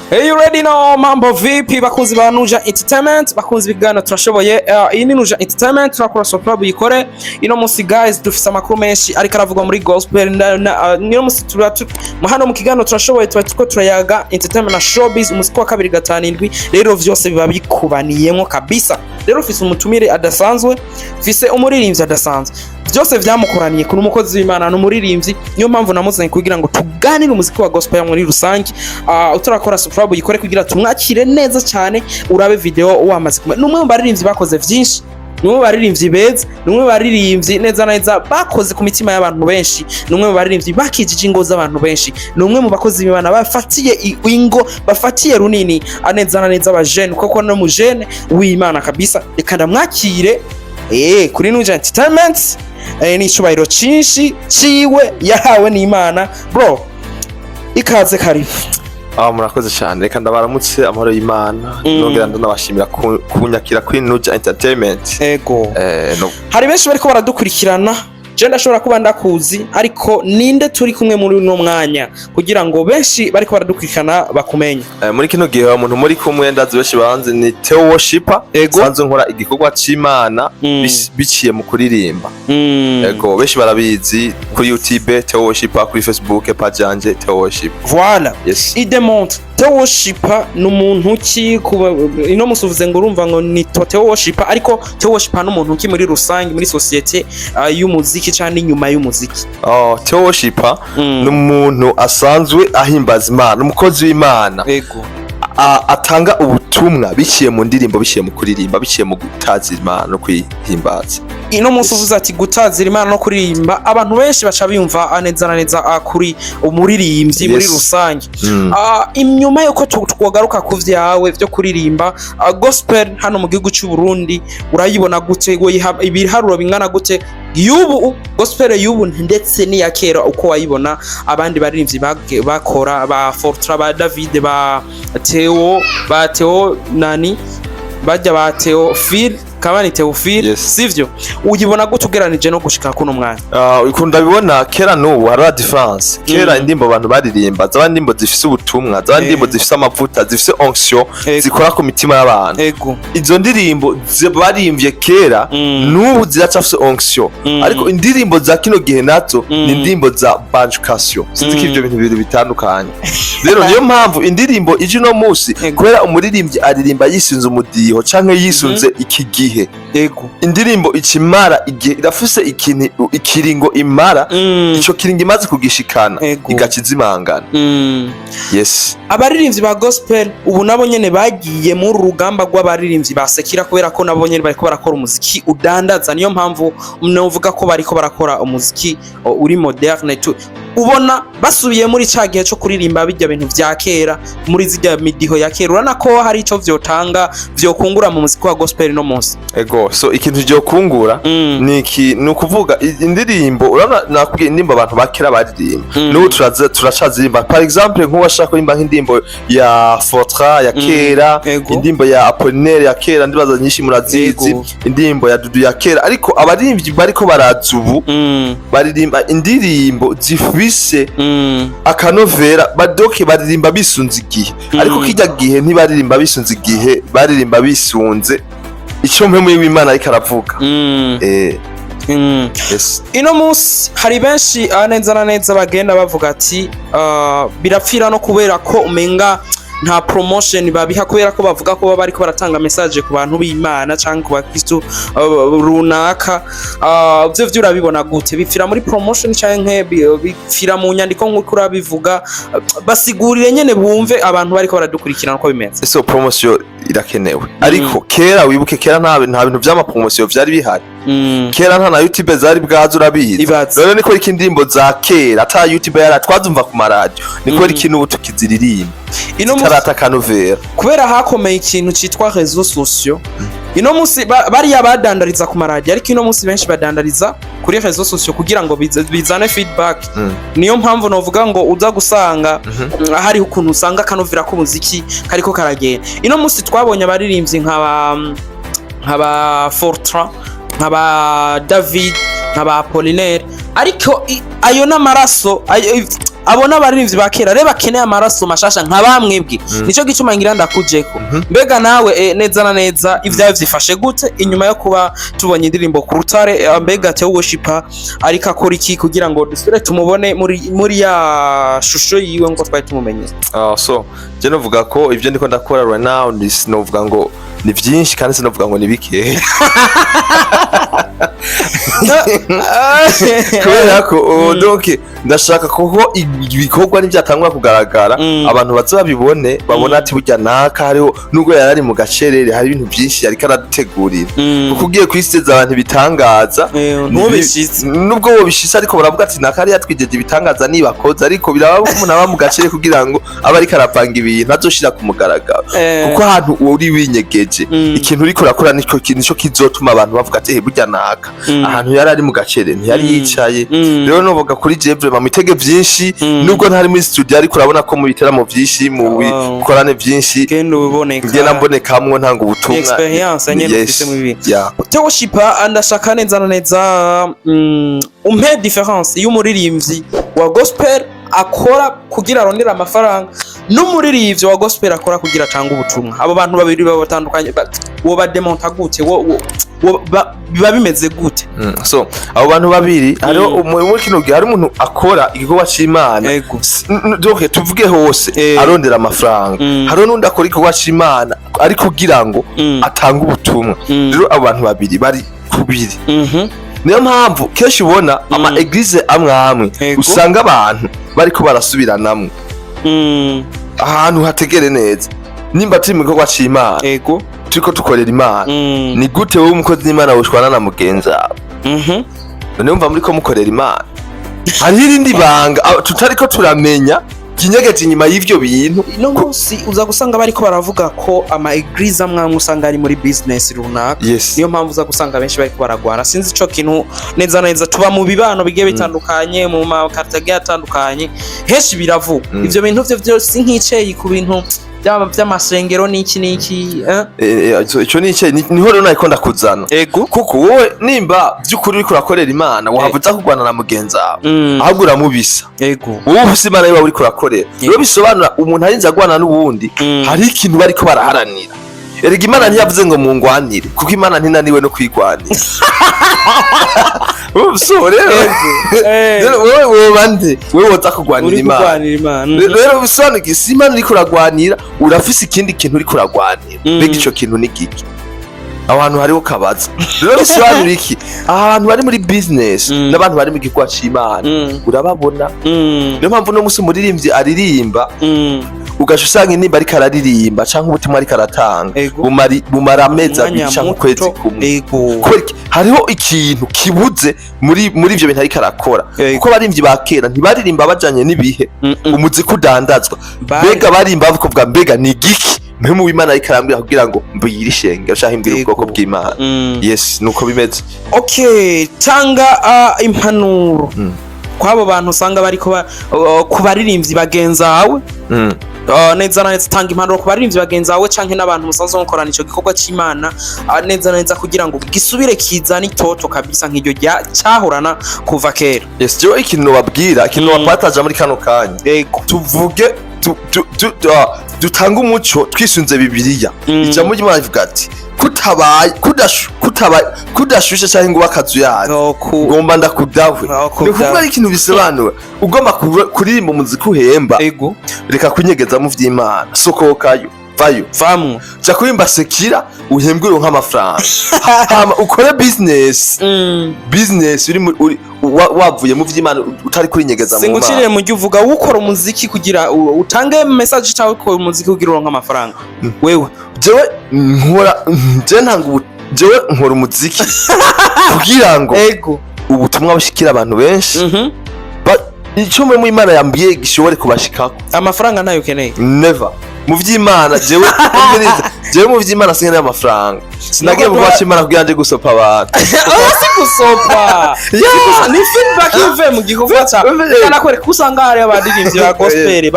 Hey, you already know mambo vipi bakunzi ba Nuja Entertainment, bakunzi bigana turashoboye. Iyi ni Nuja Entertainment, turakora support yikore. Ino musi guys dufise amakuru menshi ariko aravugwa muri gospel niyo musi hano mu kigano turashoboye tuko turayaga entertainment na showbiz umusiko wa 2 rero vyose biba bikubaniyemo kabisa. Rero ufise umutumire adasanzwe, ufise umuririmbyi adasanzwe. Byose vyamukoraniye kuri umukozi w'Imana n'umuririmbyi, niyo mpamvu namuzanye kugira ngo tuganire umuziki wa gospel muri rusange. Utarakora subscribe yikore kugira tumwakire neza cyane, urabe video wamaze kumenya. Numwe mu baririmbyi bakoze vyinshi, numwe mu baririmbyi beza, numwe mu baririmbyi neza bakoze ku mitima y'abantu benshi, numwe mu baririmbyi bakijije ingo z'abantu benshi, numwe mu bakozi b'Imana bafatiye ingo, bafatiye runini neza abajene, kuko no mu jene w'Imana kabisa. Reka ndamwakire kuri Nuja Entertainment. Ni cyubahiro cyinshi ciwe yahawe n'Imana. Bro, ikaze karibu. Murakoze cyane, reka ndabaramutse amahoro y'Imana. Nongera ndanabashimira kunyakira kuri Nuja Entertainment. Ego. Hari benshi bariko baradukurikirana, je ndashobora kuba ndakuzi, ariko ninde turi kumwe muri uno mwanya kugira ngo benshi bariko baradukurikirana bakumenye. Muri kino gihe umuntu muri kumwe ndazi benshi banze ni Theo Worshiper, sanzwe nkora igikorwa c'Imana biciye mu kuririmba. Ego, benshi barabizi kuri YouTube Theo Worshiper, kuri Facebook page yanje Theo Worshiper. Voilà. Yes. Il démontre Theo Worshiper n'umuntu ki ino musuvuze ngo urumva ngo ni Theo Worshiper, ariko Theo Worshiper n'umuntu ki muri rusange muri societe y'umuziki cyane inyuma y'umuziki. Theo Worshiper n'umuntu asanzwe ahimbaza Imana, umukozi w'Imana. Ego. Atanga ubutumwa biciye mu ndirimbo, biciye mu kuririmba, biciye mu gutazira Imana no kwihimbaza. Ino munsi uvuze ati gutazira Imana no kuririmba, abantu benshi baca biyumva neza kuri umuririmbyi muri rusange. Inyuma yuko twagaruka ku vyawe byo kuririmba gospel hano mu gihugu cy'u Burundi, urayibona gute? Ibiharuro bingana gute yubu gospel yubu ndetse n'iya kera uko wayibona? Abandi baririmbyi bakora ba Fortra, ba David, ba Theo nani bajya ba Theophile kabani Theophile. Yes. Sivyo uyibona gute ugeranije no gushika kuno mwanya? Ukunda bibona kera n'ubu hari difference. Kera indimbo abantu baririmba zaba ndimbo zifise ubutumwa, zaba ndimbo zifise amavuta, zifise onction, zikora ku mitima y'abantu. Ego. Izo ndirimbo baririmbye kera n'ubu ziracafise onction, ariko indirimbo za kino gihe nazo ni indimbo za banjucation. Sinzi ko ivyo bintu bibiri bitandukanye. Rero niyo mpamvu indirimbo ije no musi kubera umuririmbyi aririmba yisunze umudiho canke yisunze iki gihe. Ego. Indirimbo ikimara igihe irafise ikiringo imara, ico kiringo imaze kugishikana igakizimangana. Yes. Abaririmbyi ba gospel ubu nabo nyene bagiye mu rugamba rw'abaririmbyi basekira, kubera ko nabo nyene bariko barakora umuziki udandaza. Niyo mpamvu uvuga ko bariko barakora umuziki uri moderne. Ubona basubiye muri ca gihe cyo kuririmba bijya bintu vya kera, muri zijya midiho ya kera, urana ko hari ico vyotanga vyokungura mu muziki wa gospel no munsi. Ego, so ikintu cyo kungura ni ukuvuga indirimbo, urana nakubwiye indirimbo abantu bakera baririmba n'ubu turacazirimba. Par exemple nk'uwashaka kurimba nk'indimbo ya Fortra ya kera, indimbo ya Apollinaire ya kera, ndibaza nyinshi murazizi, indimbo ya Dudu ya kera, ariko abaririmbyi bariko barazubu baririmba indirimbo zifise akanovera, badoke baririmba bisunze igihe, ariko kijya gihe ntibaririmba bisunze igihe, baririmba bisunze icyo mpemu y'Imana ariko aravuga. Yes. Ino munsi hari benshi neza bagenda bavuga ati birapfira no kubera ko umenga nta promotion babiha, kubera ko bavuga ko baba bariko baratanga message ku bantu b'Imana canke ku bakristo runaka. Byo urabibona gute? Bipfira muri promotion canke bipfira mu nyandiko nk'uko urabivuga? Basigurire nyene bumve abantu bariko baradukurikirana uko bimeze. So promotion irakenewe, ariko kera wibuke, kera nta bintu vy'ama promotion vyari bihari. Kera nta na YouTube zari bwazo, urabizi. Rero niko ikindimbo za kera ata YouTube yara twazumva ku maradio, niko ikintu ubu tukiziririmba ino tarata kanovera, kubera hakomeye ikintu citwa réseaux sociaux. Ino musi bari yabadandariza ku maradio, ariko ino musi benshi badandariza kuri réseaux sociaux kugira ngo bizane feedback. Niyo mpamvu novuga ngo uza gusanga hari ukuntu usanga kanovera ko muziki kariko karagenda. Ino musi twabonye abaririmbyi nk'aba Fortra, nk'aba David, nk'aba Apollinaire, ariko ayo n'amaraso abona abaririmbyi ba kera reba keneye amaraso mashasha nka bamwebwe nico gituma ngira ndakujeko mbega nawe neza na neza ivyawe vyifashe gute inyuma yo kuba tubonye indirimbo ku rutare mbega Theo Worshiper ariko akora iki kugira ngo dusubire tumubone muri ya shusho yiwe ngo twari tumumenye so je novuga ko ivyo ndiko ndakora right now novuga ngo ni vyinshi kandi sinovuga ngo ni bike kubera ko donc ndashaka ko ibikorwa n'ivyatangwa kugaragara abantu bazabibone babona ati burya naka hariho nubwo yarari mu gacerere hari ibintu byinshi ariko aradutegurira kuko ugiye kwisteza abantu bitangaza nubwo bo bishitse ariko baravuga ati naka ari yatwijeje ibitangaza nibakoze ariko biraba umuntu aba mu gacerere kugira ngo aba ariko arapanga ibintu azoshira ku mugaragaro kuko ahantu uri winyegeje ikintu uriko urakora nico kizotuma abantu bavuga ati burya naka ahantu yari ari mu gacerere ntiyari yicaye rero novuga kuri Jebre mitege vyinshi nubwo ntari muri studio ariko urabona ko mu biteramo vyinshi mu bikorane vyinshi ngena mbonekamwo ntanga ubutumwa experience nyene ufise mu bibi Theo Worshiper ndashaka neza na neza umpe difference y'umuririmbyi wa gospel akora kugira arondera amafaranga n'umuririmbyi wa gospel akora kugira atanga ubutumwa abo bantu babiri babatandukanye wo bademonta gute biba bimeze gute so abo bantu babiri hariho muri kino gihe hari umuntu akora igikorwa c'Imana donc tuvuge hose arondera amafaranga hariho n'undi akora igikorwa c'Imana ari kugira ngo atanga ubutumwa rero abo bantu babiri bari kubiri niyo mpamvu kenshi ubona ama eglise amwe usanga abantu bariko barasubiranamwe ahantu hategere neza nimba turi mu gikorwa c'Imana turiko tukorera Imana ni gute wowe umukozi w'Imana woshwana na mugenzi wawe none umva muri ko mukorera Imana hari irindi banga tutariko turamenya kinyegeje inyuma y'ivyo bintu no munsi uza gusanga bariko baravuga ko ama eglise amwe usanga ari muri business runaka niyo mpamvu uza gusanga benshi bariko baragwana sinzi ico kintu neza neza tuba mu bibano bigiye bitandukanye mu makartage atandukanye henshi biravuga ivyo bintu vyo byose nk'iceye ku bintu by'amasengero niki ico nice niho rero nayiko ndakuzana kuko wowe nimba by'ukuri uriko urakorera Imana wavuza kugwana na mugenzi wawe ahubwo uramubisa wowe ufise Imana yawe uriko urakorera rero bisobanura umuntu arinze agwana n'ubundi hari ikintu bariko baraharanira erega Imana ntiyavuze ngo mungwanire kuko Imana ntinaniwe no kwigwanira wowe bande wowe woza kugwanira Imana rero bisobanura isi Imana uriko uragwanira urafise ikindi kintu uriko uragwanira mbega ico kintu ni giki abantu hariho kabaza rero bisobanura iki ahantu bari muri business n'abantu bari mu gikorwa c'Imana urababona niyo mpamvu no musi umuririmbyi aririmba ugasha usanga inimba ariko araririmba canke ubutumwa ariko aratanga bumara amezi abiri canke ukwezi kumwe hariho ikintu kibuze muri ivyo bintu ariko arakora kuko abarimvyi ba kera ntibaririmba bajanye n'ibihe umuziki udandazwa mbega barimba bavuga mbega ni giki mpemu w'Imana ariko arambwira kugira ngo mbuyire ishenge ushaka imbere ubwoko bw'Imana yes nuko bimeze tanga impanuro kwabo bantu usanga bariko kubaririmbyi bagenzawe neza na neza tanga impanuro kubaririmbyi bagenzawe canke n'abantu musanzwe mukorana ico gikorwa c'Imana neza na neza kugira ngo gisubire kizana itoto kabisa nk'iryo cyahorana kuva kera yes jo ikintu babwira ikintu bapataje muri kano kanya tuvuge dutanga umuco twisunze Bibiliya ijambo ry'Imana rivuga ati kudashushe cyangwa ngo bakazu yawe ngomba ndakudawe ni kuvuga ari ikintu bisobanura ugomba kuririmba umuziki uhemba reka kunyegeza mu vy'Imana sokokayo vayo cha kurimba sekira uhembwe uronka amafaranga ukore business uri wavuye mu vy'Imana utari kurinyegeza mu Mana singuciriye mu uvuga ukora umuziki kugira utange message cyawe ko umuziki kugira uronka amafaranga wewe jewe nkora umuziki kugira ngo ubutumwa bushikira abantu benshi icyo mu Imana yambwiye gishobore kubashikako amafaranga nayo ukeneye never mu vy'Imana jewe mu vy'Imana sinkeneye amafaranga sinagiye mu kwaca Imana kugira nje gusopa abantu si gusopa ni feedback ive mu gikorwa cya kana kore kusanga hari abadirimbyi ba gospel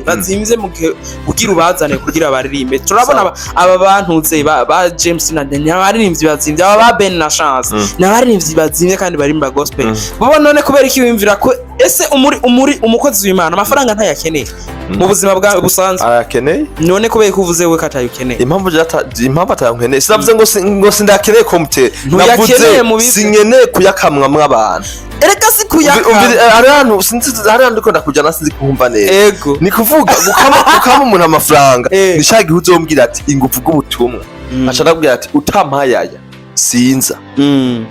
bazimvye mu kugira ubazane kugira abaririmbe turabona aba bantuze ba James na Daniel abaririmbyi bazimvye aba ba Ben na Chance n'abaririmbyi bazimvye kandi barimba gospel bo none kubera iki wimvira ko ese umukozi w'Imana amafaranga ntayakeneye mu buzima bwawe busanzwe ayakeneye none kubera ko uvuze we katayukeneye impamvu atayankeneye sinavuze ngo sindakeneye komite navuze sinkeneye kuyakamwamwa abantu ereka si kuyaka hari ahantu ndiko ndakujana sinzi kumva neza ni kuvuga gukama umuntu amafaranga nishaka igihe uzombwira ati ingufu bw'ubutumwa aca ndabwira ati utampayaya sinza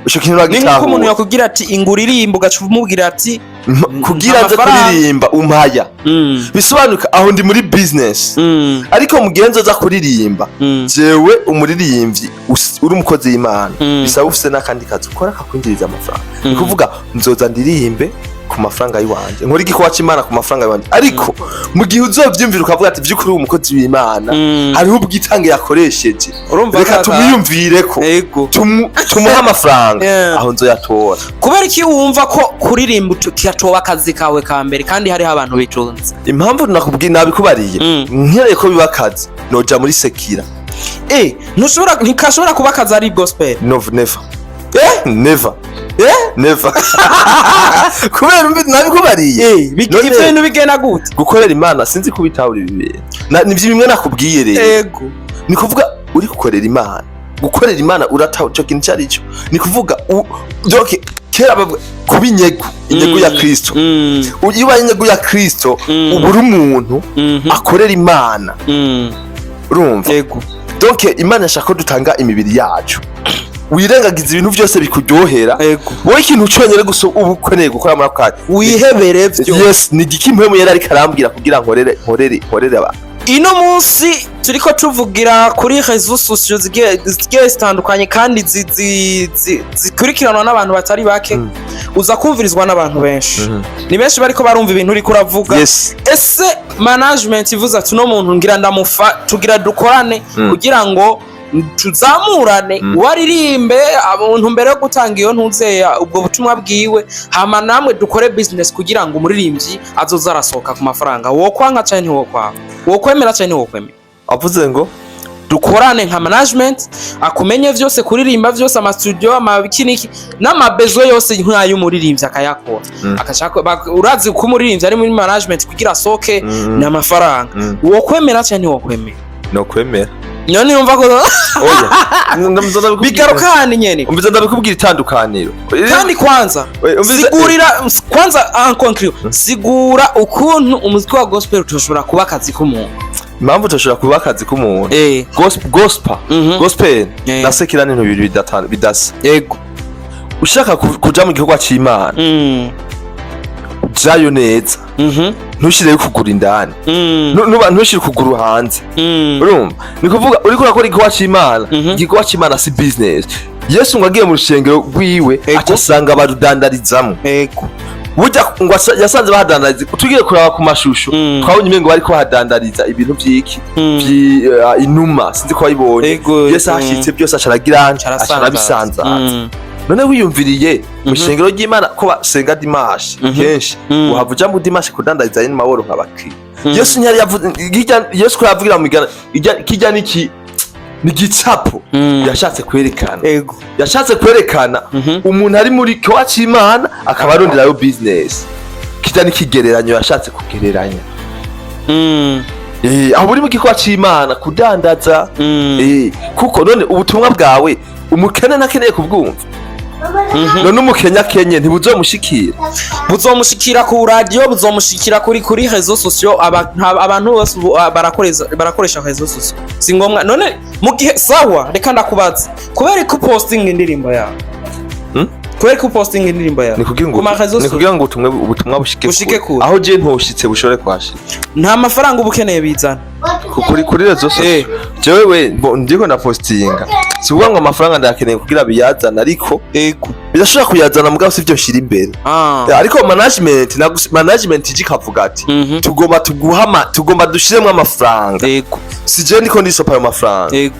ico kintu uragitahura ni umuntu yakubwira ati inguririmba ugaca umubwira ati kugira nze kuririmba umpaya bisobanuka aho ndi muri business ariko mu gihe nzoza kuririmba jewe umuririmbyi uri umukozi w'Imana bisaba ufise n'akandi kazi ukora kakwinjiriza amafaranga ni kuvuga nzoza ndirimbe ku mafaranga yiwanje nkora igikwa cy'Imana ku mafaranga yiwanje ariko mu gihe uzovyumvira ukavuga ati vy'ukuri umukozi w'Imana hariho ubwitange yakoresheje reka tumwiyumvire ko tumuha amafaranga aho nzoyatora kubera iki wumva ko kuririmba kiratoba akazi kawe ka mbere kandi hariho abantu bitunze impamvu nakubwiye nabikubariye nkere ko biba akazi noja muri sekira ntikashobora kuba akazi ari gospel never kubera nabikubariye ibintu bigena gute gukorera Imana sinzi kubitahura ibibera nivyo bimwe nakubwiye rero ni kuvuga uri gukorera Imana gukorera Imana urataho cyo kintu cyarico ni kuvuga kera kuba inyego ya Kristo uba inyego ya Kristo ubura umuntu akorera Imana urumva donc Imana yashaka ko dutanga imibiri yacu wirengagiza ibintu byose bikuryohera wowe ikintu cyonyere gusa ubu ukeneye gukora muri akandi wihebere byo yes ni gikimwe mu yari ari karambwira kugira nkorere abantu ino munsi turiko tuvugira kuri réseaux sociaux zigiye zitandukanye kandi zikurikiranwa n'abantu batari bake uza kumvirizwa n'abantu benshi ni benshi bariko barumva ibintu uri kuravuga ese management ivuze ati no muntu ngira ndamufa tugira dukorane kugira ngo tuzamurane waririmbe abantu mbere yo gutanga iyo ntuzeya ubwo butumwa bwiwe hama namwe dukore business kugira ngo umuririmbyi azoza arasohoka ku mafaranga wokwanka cyane wokwemera cyane wokwemera avuze ngo dukorane nka management akumenye vyose kuririmba vyose ama studio amabikiniki n'amabezo yose nk'ayo umuririmbyi akayakora akashaka urazi ko umuririmbyi ari muri management kugira soke n'amafaranga wokwemera cyane wokwemera no kwemera none numva ko oya bigarukane nyene umviza ndabikubwira itandukaniro kandi sigurira en conclusion sigura ukuntu umuziki wa gospel utoshobora kuba akazi k'umuntu impamvu utoshobora kuba akazi k'umuntu gospel na sekira n'ibintu bibiri bidasa ushaka kuja mu gikorwa c'Imana jayo neza ntushire kugura indani ntushire kugura hanze urumva ni kuvuga uri kurakora igikwa c'Imana igikwa c'Imana si business Yesu ngo agiye mu rushengero rwiwe acasanga barudandarizamo burya ngo yasanze bahadandariza tugiye kuraba ku mashusho twabonye imengo bariko bahadandariza ibintu vyiki inuma sinzi ko bayibonye Yesu ashitse byose acaragira acarabisanza none wiyumviriye mu shengero ry'Imana ko basenga dimanche kenshi uhavuja mu dimanche kudandariza ni maboro nk'abakiri Yesu nyari yavuze Yesu ko yavugira mu migana kijya niki ni gicapo yashatse kwerekana umuntu ari muri kwa c'Imana akaba arondera yo business kijya nikigereranyo yashatse kugereranya aho buri mu gikwa c'Imana kudandaza kuko none ubutumwa bwawe umukene nakeneye kubwumva none umukenya kenye buzomushikira ku radio buzomushikira kuri réseaux sociaux abantu bose barakoresha réseaux sociaux si ngombwa none mu gihe sawa reka ndakubaza kubera ko posting indirimbo yawe ni kugira ngo ubutumwa bushike kure aho je ntoshitse bushore kwashika nta mafaranga ubukeneye bizana kuri réseaux sociaux jewe ndiko na postinga si kuvuga ngo amafaranga ndakeneye kugira biyazana ariko birashobora kuyazana mugabo sivyo nshira imbere. Ariko management ije ikavuga ati tugomba dushiremwo amafaranga. Sije ndiko ndisopa ayo mafaranga.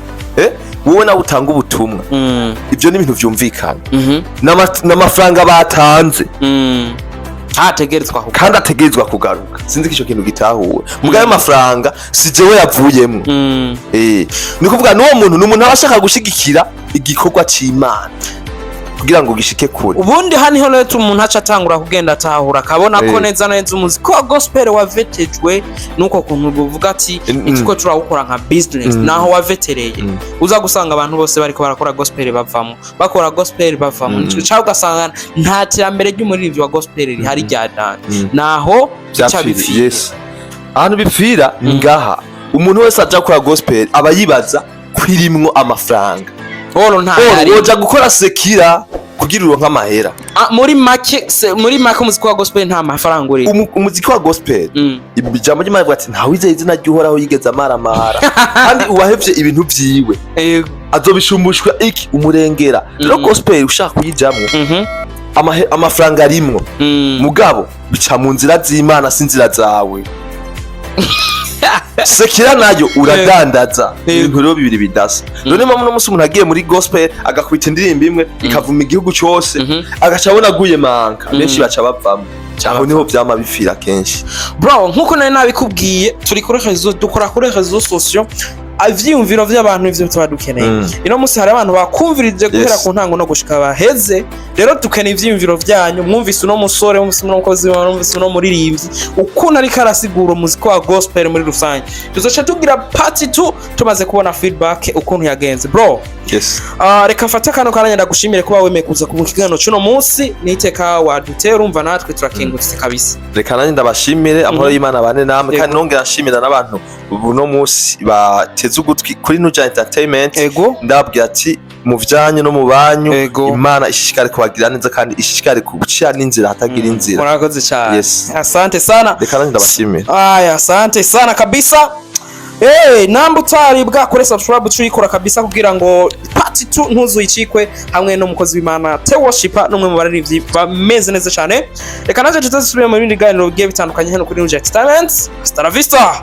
Wowe nawe utanga ubutumwa. Ibyo ni ibintu vyumvikana. N'amafaranga batanze. Kandi ategerezwa kugaruka. Sinzi kico kintu gitahuwe. Mugaye amafaranga sijewe yavuyemwo. Ni kuvuga n'uwo muntu n'umuntu abashaka gushigikira igikorwa c'Imana kugira ngo gishike kure. Ubundi haniho rero umuntu aca atangura kugenda atahura akabona ko neza neza umuziki wa gospel wavetejwe nuko kuntu buvuga ati ikiko turawukora nka business naho wavetereye uza gusanga abantu bose bariko barakora gospel bavamo bakora gospel bavamo nico cyo ugasanga nta terambere ry'umuririmbyi wa gospel rihari ryadana naho cyabipfira. Yes, ahantu bipfira ni ngaha. Umuntu wese aja gukora gospel aba yibaza kwirimwo amafaranga. Woja gukora sekira kugira uronka amahera. Muri make umuziki wa gospel nta mafaranga uri. Umuziki wa gospel ijambo ry'Imana rivuga ati ntawe izeye izina ry'uhoraho yigeze amaramara kandi uwahevye ibintu vyiwe azobishumbushwa iki umurengera. Rero gospel ushaka kuyijamwo amafaranga arimwo mugabo bica mu nzira z'Imana si nzira zawe. Sekira nayo uradandaza ibintu rero bibiri bidasa. None mpamvu n'umunsi umuntu agiye muri gospel agakwita indirimbo imwe ikavuma igihugu cyose agaca abona aguye manka benshi baca bavamo. Aho niho vyama bifira kenshi. Bro, nkuko nari nabikubwiye turi kuri dukora kuri réseaux sociaux avyiyumviro vy'abantu ivyo tubadukeneye. Ino musi hari abantu bakumvirije guhera ku ntango no gushika baheze. Rero dukeneye ivyiyumviro vyanyu. Mwumvise uno musore, mwumvise uno mukozi, mwumvise uno muririmbyi ukuntu ari karasigura umuziki wa gospel muri rusange. Tuzoca tugira part 2 tumaze kubona feedback ukuntu yagenze. Bro, yes. Reka mfata kano karanya ndagushimire kuba wemeye kuza ku kiganiro cy'uno munsi. Niteka wadutera urumva natwe turakengurutse kabisa. Reka nanjye ndabashimire amahoro y'Imana bane namwe kandi nongera nshimira n'abantu uno munsi bateze ugutwi kuri Nuja Entertainment. Ndababwira ati mu vyanye no mu banyu Imana ishishikare kubagira neza kandi ishishikare kubucira n'inzira hatagira inzira. Murakoze cyane. Yes. Asante sana. Reka nanjye ndabashimire. Asante sana kabisa. Namba utaribwa kuri subscribe tuyikora kabisa kugira ngo part 2 ntuzuyicikwe hamwe n'umukozi w'Imana Teworshipper n'umwe mu baririmbyi bameze neza cyane. Reka naje tutazisubira mu bindi biganiro bigiye bitandukanye hano kuri Nuja Entertainment. Hasta la vista.